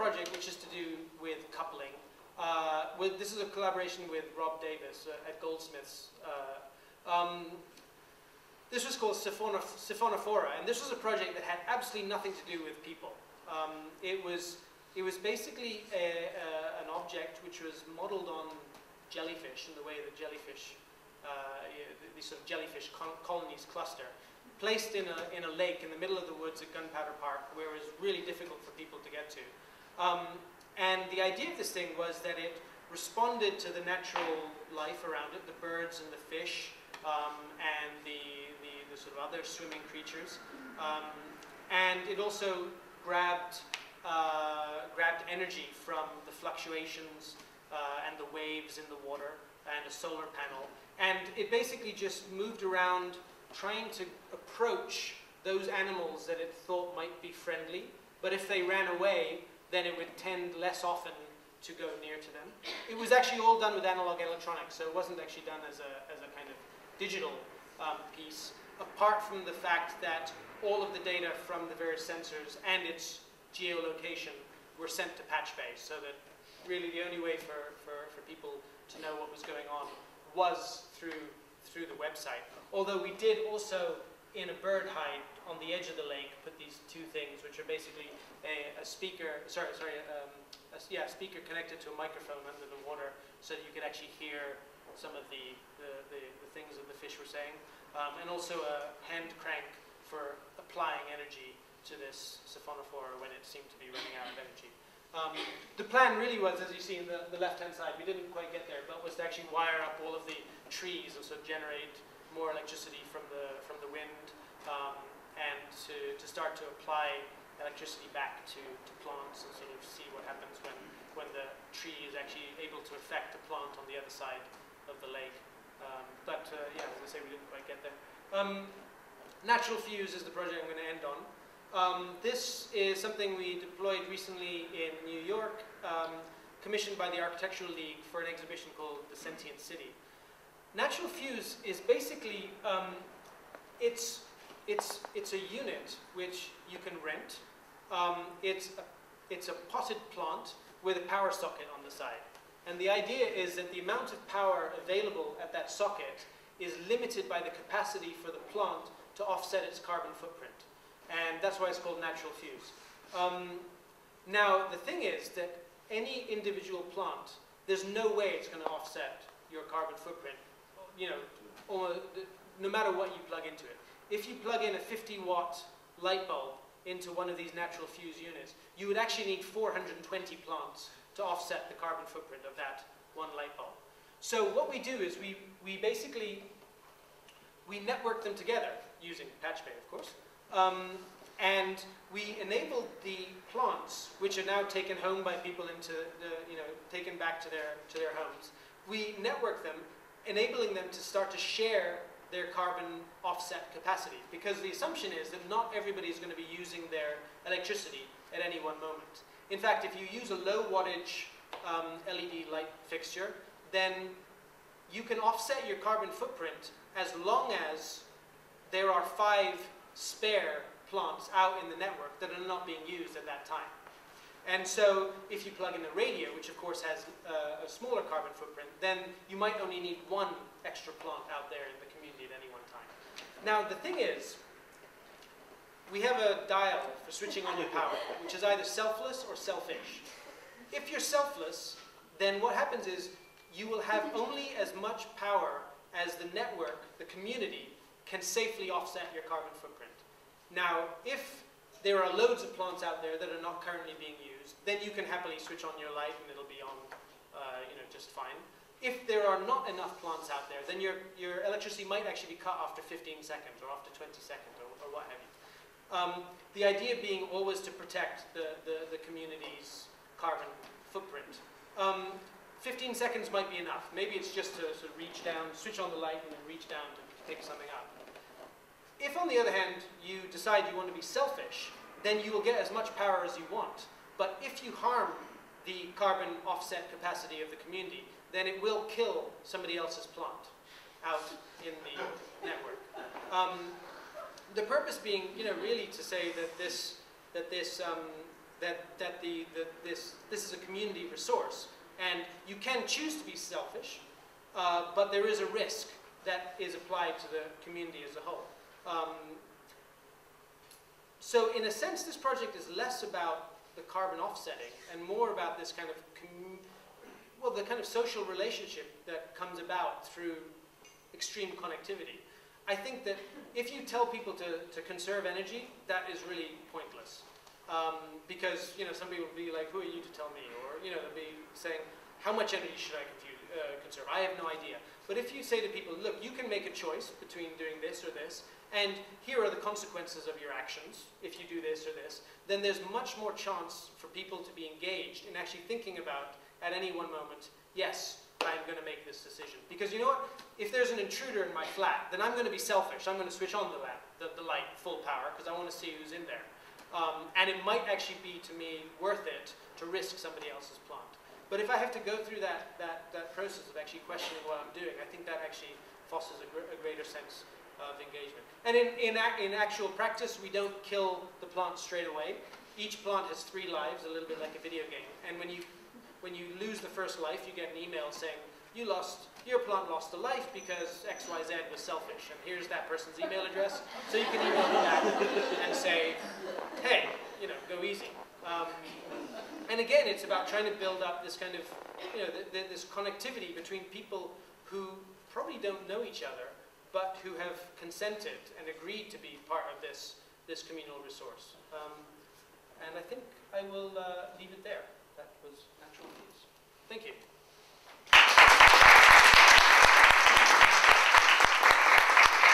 project which is to do with coupling. This is a collaboration with Rob Davis at Goldsmiths. This was called Siphonophora, and this was a project that had absolutely nothing to do with people. It was basically an object which was modeled on jellyfish, in the way that jellyfish, these sort of jellyfish colonies cluster, placed in a lake in the middle of the woods at Gunpowder Park, where it was really difficult for people to get to. And the idea of this thing was that it responded to the natural life around it, the birds and the fish, and the sort of other swimming creatures. And it also grabbed energy from the fluctuations and the waves in the water and a solar panel. And it basically just moved around trying to approach those animals that it thought might be friendly. But if they ran away, then it would tend less often to go near to them. It was actually all done with analog electronics, so it wasn't actually done as a kind of digital piece, apart from the fact that all of the data from the various sensors and its geolocation were sent to patch base, so that really the only way for people to know what was going on was through the website. Although we did also, in a bird hide on the edge of the lake, put these two things, which are basically a speaker, speaker connected to a microphone under the water, so that you could actually hear some of the things that the fish were saying, and also a hand crank for applying energy to this Siphonophora when it seemed to be running out of energy. The plan really was, as you see in the left-hand side, we didn't quite get there, but was to actually wire up all of the trees and sort of generate more electricity from the wind, and to start to apply electricity back to plants and sort of see what happens when the tree is actually able to affect the plant on the other side of the lake. Yeah, as I say, we didn't quite get there. Natural Fuse is the project I'm going to end on. This is something we deployed recently in New York, commissioned by the Architectural League for an exhibition called The Sentient City. Natural Fuse is basically, it's a unit which you can rent. It's a potted plant with a power socket on the side. And the idea is that the amount of power available at that socket is limited by the capacity for the plant to offset its carbon footprint. And that's why it's called Natural Fuse. Now, the thing is that any individual plant, there's no way it's going to offset your carbon footprint, no matter what you plug into it. If you plug in a 50-watt light bulb into one of these Natural Fuse units, you would actually need 420 plants to offset the carbon footprint of that one light bulb. So what we do is we basically network them together using PatchBay, of course. And we enabled the plants, which are now taken home by people taken back to their homes. We network them, enabling them to start to share their carbon offset capacity, because the assumption is that not everybody is going to be using their electricity at any one moment. In fact, if you use a low wattage LED light fixture, then you can offset your carbon footprint as long as there are 5 spare plants out in the network that are not being used at that time. And so if you plug in a radio, which of course has a smaller carbon footprint, then you might only need 1 extra plant out there in the community at any one time. Now the thing is, we have a dial for switching on your power, which is either selfless or selfish. If you're selfless, then what happens is you will have only as much power as the network, the community, can safely offset your carbon footprint. Now, if there are loads of plants out there that are not currently being used, then you can happily switch on your light and it'll be on just fine. If there are not enough plants out there, then your electricity might actually be cut after 15 seconds or after 20 seconds or what have you. The idea being always to protect the community's carbon footprint. 15 seconds might be enough. Maybe it's just to sort of reach down, switch on the light and then reach down to pick something up. If, on the other hand, you decide you want to be selfish, then you will get as much power as you want. But if you harm the carbon offset capacity of the community, then it will kill somebody else's plant out in the network. The purpose being, really to say that this this is a community resource, and you can choose to be selfish, but there is a risk that is applied to the community as a whole. So in a sense, this project is less about the carbon offsetting and more about this kind of the kind of social relationship that comes about through extreme connectivity. I think that if you tell people to conserve energy, that is really pointless. Because, you know, some people will be like, who are you to tell me? Or, you know, they'll be saying, how much energy should I conserve? I have no idea. But if you say to people, look, you can make a choice between doing this or this, and here are the consequences of your actions if you do this or this, then there's much more chance for people to be engaged in actually thinking about, at any one moment, yes, I'm going to make this decision. Because you know what? If there's an intruder in my flat, then I'm going to be selfish. I'm going to switch on the lamp, the light, full power, because I want to see who's in there. And it might actually be, to me, worth it to risk somebody else's plant. But if I have to go through that process of actually questioning what I'm doing, I think that actually fosters a greater sense of engagement. And in actual practice, we don't kill the plant straight away. Each plant has 3 lives, a little bit like a video game. And when you lose the first life, you get an email saying, your plant lost a life because XYZ was selfish. And here's that person's email address. So you can email them back and say, hey, you know, go easy. And again, it's about trying to build up this kind of, you know, this connectivity between people who probably don't know each other, but who have consented and agreed to be part of this communal resource. And I think I will leave it there. That was natural news. Thank you.